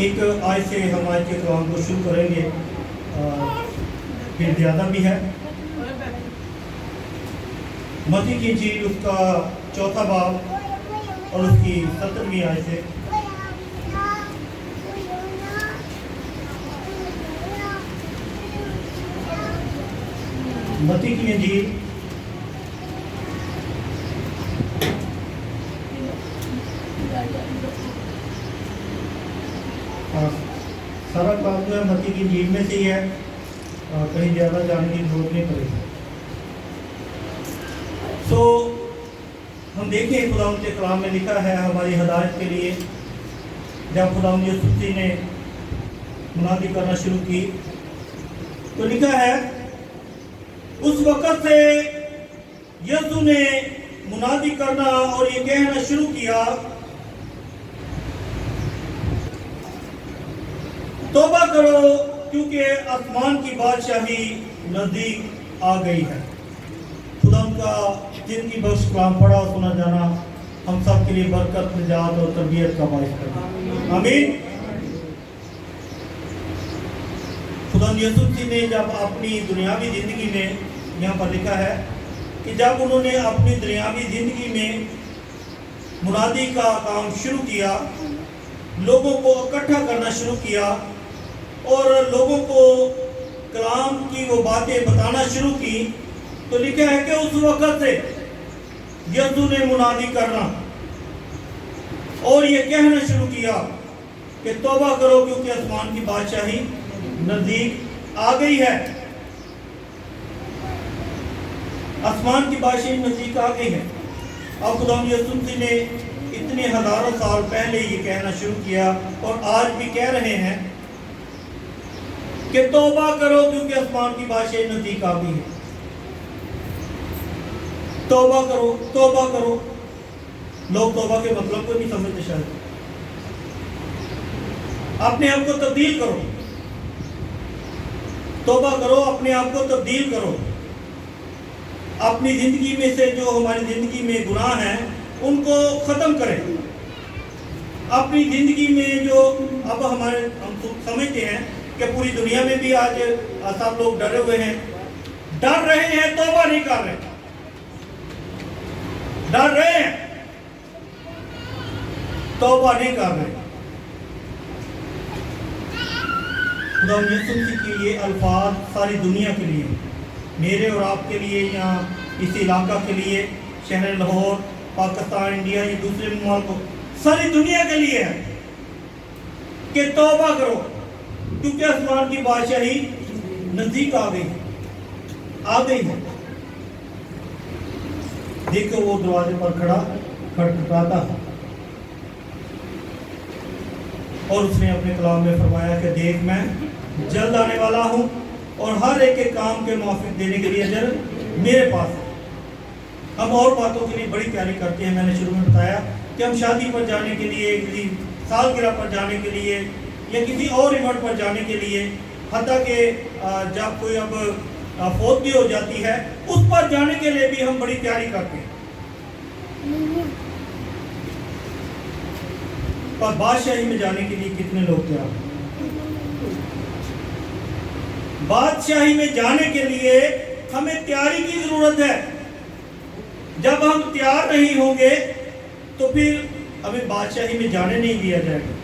ایک آیت سے ہم آج کے کلام کو شروع کریں گے، پھر زیادہ بھی ہے۔ متی کی انجیل اس کا 4 باب اور اس کی 17ویں آیت سے۔ متی کی انجیل سارا کام جو ہے متی کی انجیل میں سے ہی ہے، کہیں زیادہ جانے کی ضرورت نہیں پڑے گی۔ ہم دیکھیں خداوند کے کلام میں لکھا ہے ہماری ہدایت کے لیے، جب خداوند یسوع مسیح نے منادی کرنا شروع کی تو لکھا ہے اس وقت سے یسوع نے منادی کرنا اور یہ کہنا شروع کیا، توبہ کرو کیونکہ آسمان کی بادشاہی نزدیک آ گئی ہے۔ خدا ان کا زندگی بخش کلام پڑھا اور سنا جانا ہم سب کے لیے برکت، نجات اور تربیت کا باعث کرے، آمین۔ خدا یسوع مسیح نے جب اپنی دنیاوی زندگی میں، یہاں پر لکھا ہے کہ جب انہوں نے اپنی دنیاوی زندگی میں منادی کا کام شروع کیا، لوگوں کو اکٹھا کرنا شروع کیا اور لوگوں کو کلام کی وہ باتیں بتانا شروع کی، تو لکھا ہے کہ اس وقت سے یسوع نے منادی کرنا اور یہ کہنا شروع کیا کہ توبہ کرو کیونکہ آسمان کی بادشاہی نزدیک آ گئی ہے۔ آسمان کی بادشاہی نزدیک آ گئی ہے۔ اب خدا یسوع مسیح نے اتنے ہزاروں سال پہلے یہ کہنا شروع کیا اور آج بھی کہہ رہے ہیں کہ توبہ کرو کیونکہ آسمان کی بادشاہی نزدیک آ گئی ہے۔ توبہ کرو، توبہ کرو۔ لوگ توبہ کے مطلب کو نہیں سمجھتے شاید۔ اپنے آپ کو تبدیل کرو، توبہ کرو، اپنے آپ کو تبدیل کرو۔ اپنی زندگی میں سے جو ہماری زندگی میں گناہ ہیں ان کو ختم کریں۔ اپنی زندگی میں جو اب ہم سمجھتے ہیں کہ پوری دنیا میں بھی آج سب لوگ ڈرے ہوئے ہیں، ڈر رہے ہیں، توبہ نہیں کر رہے، ڈر رہے ہیں، توبہ نہیں کر رہے۔ خدا یسوع مسیح کے یہ الفاظ ساری دنیا کے لیے، میرے اور آپ کے لیے، یہاں اس علاقہ کے لیے، شہر لاہور، پاکستان، انڈیا، یہ دوسرے ممالک، ساری دنیا کے لیے ہے کہ توبہ کرو کیونکہ آسمان کی بادشاہی نزدیک آ گئی ہے۔ دیکھو وہ دروازے پر کھڑا کھٹکھٹاتا ہے اور اس نے اپنے کلام میں فرمایا کہ دیکھ میں جلد آنے والا ہوں اور ہر ایک کے کام کے موافق دینے کے لیے اجر میرے پاس ہے۔ ہم اور باتوں کے لیے بڑی تیاری کرتے ہیں۔ میں نے شروع میں بتایا کہ ہم شادی پر جانے کے لیے، کسی سالگرہ پر جانے کے لیے یا کسی اور ایونٹ پر جانے کے لیے، حتیٰ کہ جب کوئی اب فوتگی ہو جاتی ہے اس پر جانے کے لیے بھی ہم بڑی تیاری کرتے ہیں، پر بادشاہی میں جانے کے لیے کتنے لوگ تیار ہیں؟ بادشاہی میں جانے کے لیے ہمیں تیاری کی ضرورت ہے۔ جب ہم تیار نہیں ہوں گے تو پھر ہمیں بادشاہی میں جانے نہیں دیا جائے گا۔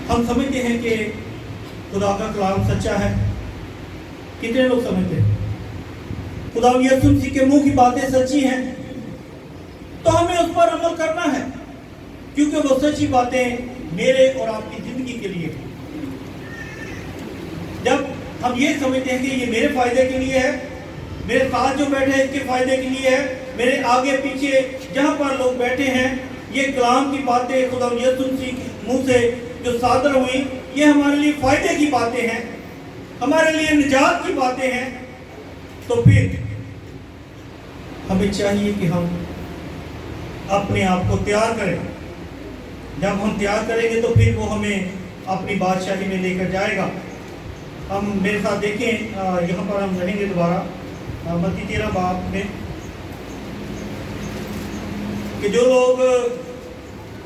ہم سمجھتے ہیں کہ خدا کا کلام سچا ہے، کتنے لوگ سمجھتے ہیں؟ خدا یسوع مسیح کے منہ کی باتیں سچی ہیں تو ہمیں اس پر عمل کرنا ہے، کیونکہ وہ سچی باتیں میرے اور آپ کی زندگی کے لیے ہیں۔ جب ہم یہ سمجھتے ہیں کہ یہ میرے فائدے کے لیے ہے، میرے ساتھ جو بیٹھے ہیں اس کے فائدے کے لیے ہے، میرے آگے پیچھے جہاں پر لوگ بیٹھے ہیں، یہ کلام کی باتیں خدا یسوع مسیح کے منہ سے جو صادر ہوئی، یہ ہمارے لیے فائدے کی باتیں ہیں، ہمارے لیے نجات کی باتیں ہیں، تو پھر ہمیں چاہیے کہ ہم اپنے آپ کو تیار کریں۔ جب ہم تیار کریں گے تو پھر وہ ہمیں اپنی بادشاہی میں لے کر جائے گا۔ ہم میرے ساتھ دیکھیں، یہاں پر ہم رہیں گے دوبارہ متی 13 باب میں، کہ جو لوگ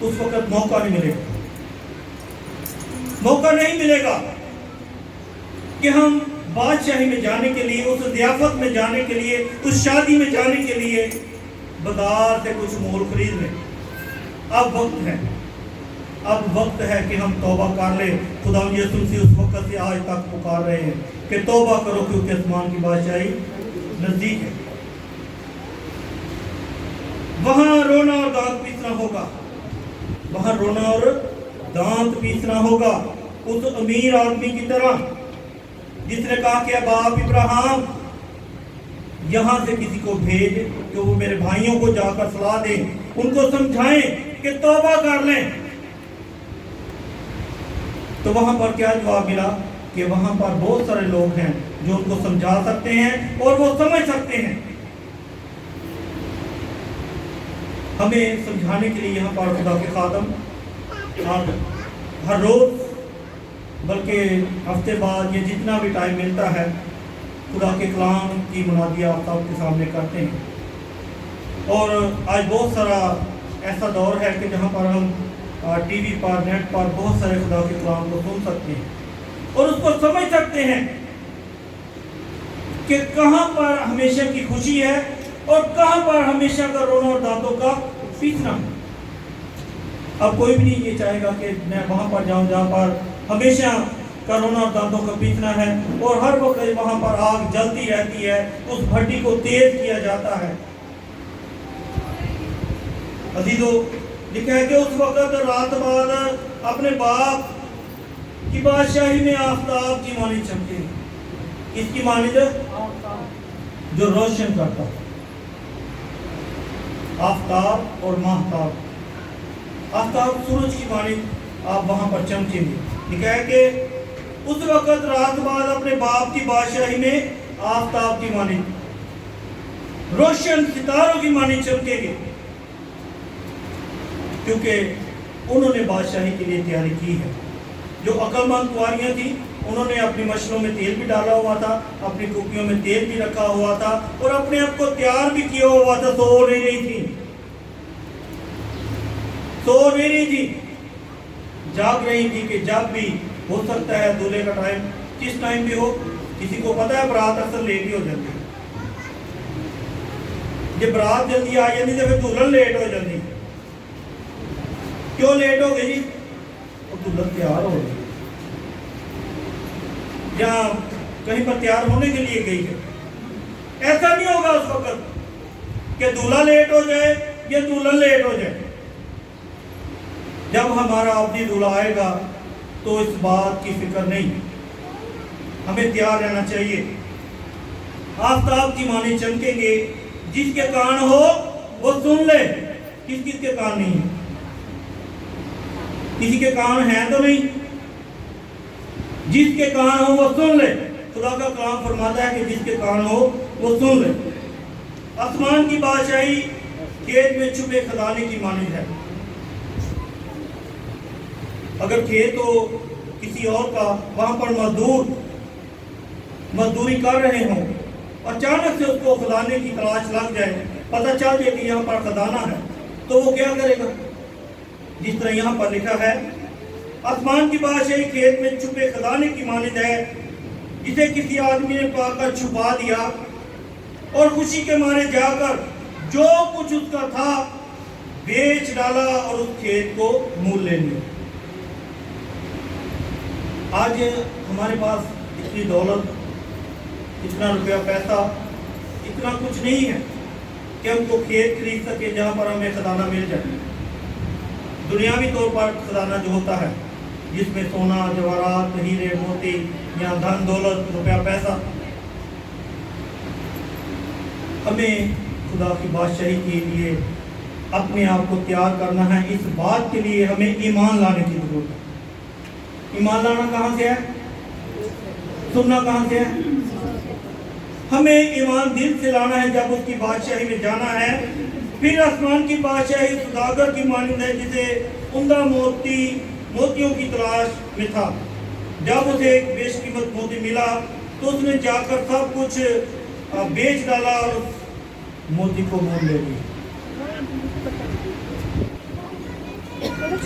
اس وقت موقع نہیں ملے گا، موقع نہیں ملے گا کہ ہم بادشاہی میں جانے کے لیے، اس ضیافت میں جانے کے لیے، اس شادی میں جانے کے لیے بازار سے کچھ مول خرید لیں۔ اب وقت ہے کہ ہم توبہ کر لیں۔ خدا یسوع مسیح اس وقت سے آج تک پکار رہے ہیں کہ توبہ کرو، کیونکہ آسمان کی بادشاہی نزدیک ہے۔ وہاں رونا اور دانت پیسنا ہوگا، وہاں رونا اور دانت پیسنا ہوگا، اس امیر آدمی کی طرح جس نے کہا کہ باپ ابراہیم یہاں سے کسی کو بھیج کہ وہ میرے بھائیوں کو جا کر صلاح دیں، ان کو سمجھائیں کہ توبہ کر لیں۔ تو وہاں پر کیا جواب ملا کہ وہاں پر بہت سارے لوگ ہیں جو ان کو سمجھا سکتے ہیں اور وہ سمجھ سکتے ہیں۔ ہمیں سمجھانے کے لیے یہاں پر خدا کے خادم ہر روز بلکہ ہفتے بعد یا جتنا بھی ٹائم ملتا ہے خدا کے کلام کی منادیاں آپ سب کے سامنے کرتے ہیں۔ اور آج بہت سارا ایسا دور ہے کہ جہاں پر ہم ٹی وی پر، نیٹ پر بہت سارے خدا کے کلام کو سن سکتے ہیں اور اس کو سمجھ سکتے ہیں کہ کہاں پر ہمیشہ کی خوشی ہے اور کہاں پر ہمیشہ کا رونا اور دانتوں کا پیسنا۔ اب کوئی بھی نہیں یہ چاہے گا کہ میں وہاں پر جاؤں جہاں پر ہمیشہ کا رونا اور دانتوں کا پیسنا ہے اور ہر وقت وہاں پر آگ جلتی رہتی ہے، اس بھٹی کو تیز کیا جاتا ہے۔ عزیزو، لکھا ہے کہ اس وقت رات بعد اپنے باپ کی بادشاہی میں آفتاب کی مانند چمکے۔ کس کی مانند؟ جو روشن کرتا ہے، آفتاب اور ماہتاب۔ آفتاب سورج کی مانند آپ وہاں پر چمکیں گے۔ لکھا ہے کہ اس وقت رات بعد اپنے باپ کی بادشاہی میں آفتاب کی مانند، روشن ستاروں کی مانند چمکیں گے، کیونکہ انہوں نے بادشاہی کے لیے تیاری کی ہے۔ جو عقل مند کنواریاں تھیں انہوں نے اپنی مشلوں میں تیل بھی ڈالا ہوا تھا، اپنی ٹوپیوں میں تیل بھی رکھا ہوا تھا اور اپنے آپ کو تیار بھی کیا ہوا تھا، سو نہیں رہی تھی، سو نہیں رہی تھی، جاگ رہی تھی کہ جب بھی ہو سکتا ہے دولہے کا ٹائم کس ٹائم بھی ہو۔ کسی کو پتا ہے برات اکثر لیٹ ہی ہو جاتی ہے، جب برات جلدی آ جاتی تو پھر دلہن لیٹ ہو جاتی۔ کیوں لیٹ ہو گئی جی؟ وہ دلہن تیار ہو گئی، جہاں کہیں پر تیار ہونے کے لیے گئی ہے۔ ایسا نہیں ہوگا اس وقت کہ دولہا لیٹ ہو جائے یا دلہن لیٹ ہو جائے۔ جب ہمارا ابدی دولہا آئے گا تو اس بات کی فکر نہیں، ہمیں تیار رہنا چاہیے۔ آفتاب کی مانند چمکیں گے، جس کے کان ہو وہ سن لے۔ کس کس کے کان نہیں ہے؟ کسی کے کان ہیں تو نہیں؟ جس کے کان ہو وہ سن لے۔ خدا کا کلام فرماتا ہے کہ جس کے کان ہو وہ سن لے۔ آسمان کی بادشاہی کھیت میں چھپے خزانے کی مانند ہے۔ اگر کھیت ہو کسی اور کا، وہاں پر مزدوری کر رہے ہوں، اچانک سے اس کو خزانے کی تلاش لگ جائے، پتہ چل جائے کہ یہاں پر خزانہ ہے، تو وہ کیا کرے گا؟ جس طرح یہاں پر لکھا ہے، آسمان کی بادشاہی کھیت میں چھپے خزانے کی مانند ہے، جسے کسی آدمی نے پا کر چھپا دیا اور خوشی کے مارے جا کر جو کچھ اس کا تھا بیچ ڈالا اور اس کھیت کو مول لے لیا۔ آج ہمارے پاس اتنی دولت، اتنا روپیہ پیسہ، اتنا کچھ نہیں ہے کہ ہم کو کھیت خرید سکے جہاں پر ہمیں خزانہ مل جائے۔ دنیاوی طور پر خزانہ جو ہوتا ہے جس میں سونا، جواہرات، ہیرے موتی یا دھن دولت، روپیہ پیسہ، ہمیں خدا کی بادشاہی کے لیے اپنے آپ کو تیار کرنا ہے۔ اس بات کے لیے ہمیں ایمان لانے کی ضرورت ہے۔ ایمان لانا کہاں سے ہے؟ سننا کہاں سے ہے؟ ہمیں ایمان دل سے لانا ہے جب اس کی بادشاہی میں جانا ہے۔ پھر آسمان کی بادشاہی سوداگر کی مانند ہے جسے عمدہ موتیوں کی تلاش میں تھا۔ جب اسے ایک بیش قیمت موتی ملا تو اس نے جا کر سب کچھ بیچ ڈالا اور موتی کو مول لے لی۔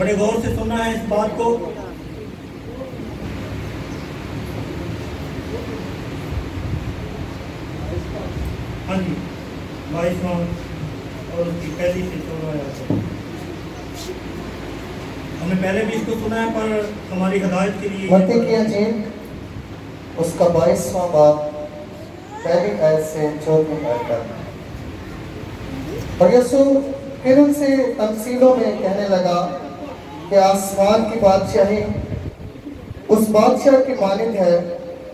بڑے غور سے سننا ہے اس بات کو. ہاں جی 22واں اور اس کی پہلی سے 16 ہم نے پہلے بھی اس کو سنا ہے پر ہماری ہدایت کے لیے. متی کی انجیل اس کا 22واں باب پہلی آیت سے 14 آیت تک. اور یسوع پھر ان سے تمثیلوں میں کہنے لگا کہ آسمان کی بادشاہی اس بادشاہ کی مانند ہے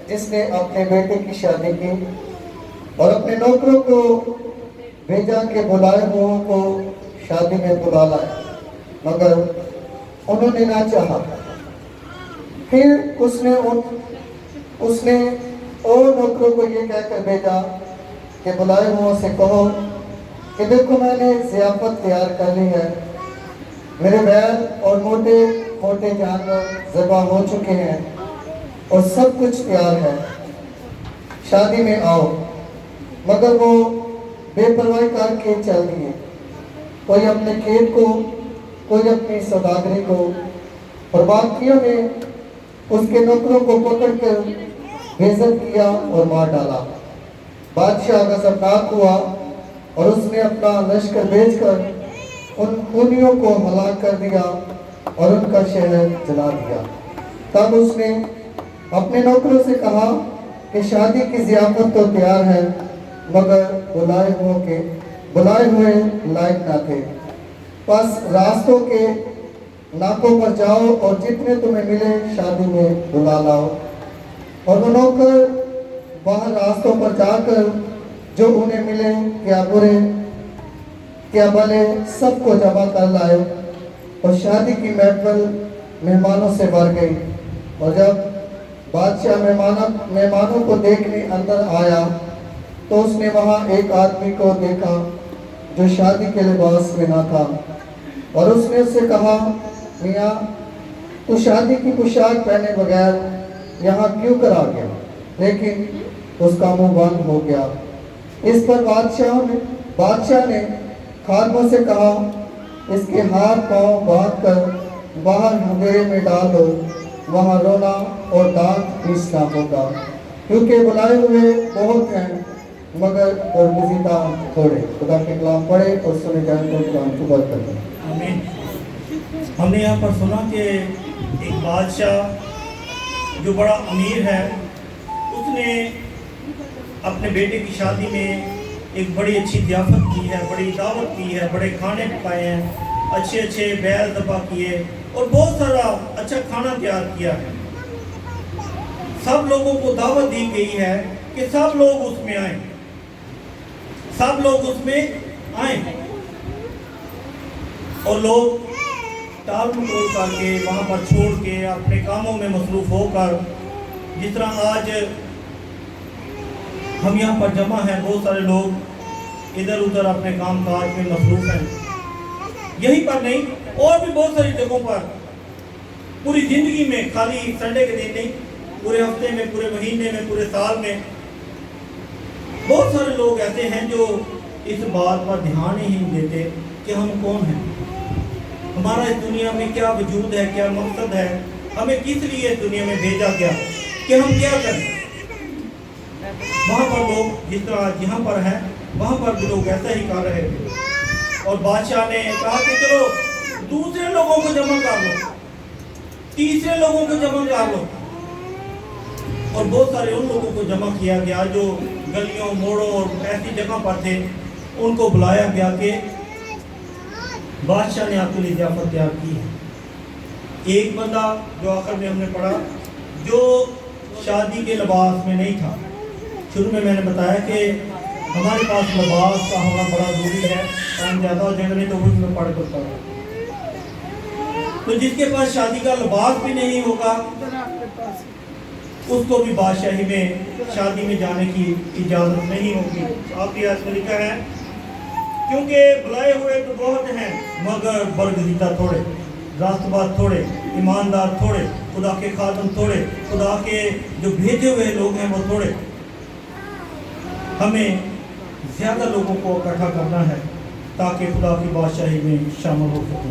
جس نے اپنے بیٹے کی شادی کی اور اپنے نوکروں کو بھیجا کہ بلائے ہوئوں کو شادی میں بلا لائے، مگر انہوں نے نہ چاہا. پھر اس نے اور نوکروں کو یہ کہہ کر بھیجا کہ بلائے ہوئوں سے کہو کہ دیکھو میں نے ضیافت تیار کر لی ہے، میرے بیل اور موٹے موٹے جانور ذبح ہو چکے ہیں اور سب کچھ تیار ہے، شادی میں آؤ. مگر وہ بے پرواہی کر کے چل دیے، کوئی اپنے کھیت کو، کوئی اپنی سوداگری کو، اور باقیوں نے اس کے نوکروں کو پکڑ کر بےعزت کیا اور مار ڈالا. بادشاہ غضبناک ہوا اور اس نے اپنا لشکر بھیج کر ان خونیوں کو ہلاک کر دیا اور ان کا شہر جلا دیا. تب اس نے اپنے نوکروں سے کہا کہ شادی کی ضیافت تو تیار ہے مگر بلائے ہوئے لائق نہ تھے. پس راستوں کے ناکوں پر جاؤ اور جتنے تمہیں ملے شادی میں بلا لاؤ. اور وہ نوکر باہر راستوں پر جا کر جو انہیں ملے، کیا برے کیا بھلے، سب کو جمع کر لائے اور شادی کی محفل مہمانوں سے بھر گئی. اور جب بادشاہ مہمانوں کو دیکھنے اندر آیا تو اس نے وہاں ایک آدمی کو دیکھا جو شادی کے لباس میں نہ تھا، اور اس نے اس سے کہا میاں تو شادی کی پوشاک پہنے بغیر یہاں کیوں کر آ گیا؟ لیکن اس کا منہ بند ہو گیا. اس پر بادشاہ نے خادموں سے کہا اس کے ہاتھ پاؤں باندھ کر باہر اندھیرے میں ڈال دو، وہاں رونا اور دانت پیسنا ہوگا، کیونکہ بلائے ہوئے بہت ہیں مگر برگزیدہ تھوڑے. خدا کے کلام پڑھے اور سنے جائیں تو کلام کو برکت دے. آمین. ہم نے یہاں پر سنا کہ ایک بادشاہ جو بڑا امیر ہے اس نے اپنے بیٹے کی شادی میں ایک بڑی اچھی ضیافت کی ہے، بڑی دعوت کی ہے، بڑے کھانے پکائے ہیں، اچھے اچھے بیل ذبح کیے اور بہت سارا اچھا کھانا تیار کیا ہے. سب لوگوں کو دعوت دی گئی ہے کہ سب لوگ اس میں آئیں، سب لوگ اس میں آئیں. اور لوگ ٹال مٹول کر کے وہاں پر چھوڑ کے اپنے کاموں میں مصروف ہو کر، جس طرح آج ہم یہاں پر جمع ہیں، بہت سارے لوگ ادھر ادھر اپنے کام کاج میں مصروف ہیں. یہیں پر نہیں اور بھی بہت ساری جگہوں پر پوری زندگی میں، خالی سنڈے کے دن نہیں، پورے ہفتے میں، پورے مہینے میں، پورے سال میں بہت سارے لوگ ایسے ہیں جو اس بات پر دھیان ہی نہیں دیتے کہ ہم کون ہیں، ہمارا اس دنیا میں کیا وجود ہے، کیا مقصد ہے، ہمیں کس لیے اس دنیا میں بھیجا گیا، کہ ہم کیا کریں. وہاں پر لوگ جس طرح یہاں پر ہیں وہاں پر بھی لوگ ایسا ہی کر رہے تھے. اور بادشاہ نے کہا کہ چلو دوسرے لوگوں کو جمع کر لو، تیسرے لوگوں کو جمع کر لو. اور بہت سارے ان لوگوں کو جمع کیا گیا جو گلیوں موڑوں اور ایسی جگہ پر تھے. ان کو بلایا گیا کہ بادشاہ نے آپ کے لیے ضیافت تیار کی ہے. ایک بندہ جو آخر میں ہم نے پڑھا جو شادی کے لباس میں نہیں تھا. شروع میں نے بتایا کہ ہمارے پاس لباس کا ہونا بڑا ضروری ہے، ٹائم زیادہ ہو جائے گا نہیں تو وہ میں پڑھ کرتا ہوں. تو جس کے پاس شادی کا لباس بھی نہیں ہوگا اس کو بھی بادشاہی میں شادی میں جانے کی اجازت نہیں ہوگی. آپ کی آیت میں لکھا ہے کیونکہ بلائے ہوئے تو بہت ہیں مگر برگزیدہ تھوڑے، راست باز تھوڑے، ایماندار تھوڑے، خدا کے خادم تھوڑے، خدا کے جو بھیجے ہوئے لوگ ہیں وہ تھوڑے. ہمیں زیادہ لوگوں کو اکٹھا کرنا ہے تاکہ خدا کی بادشاہی میں شامل ہو سکیں.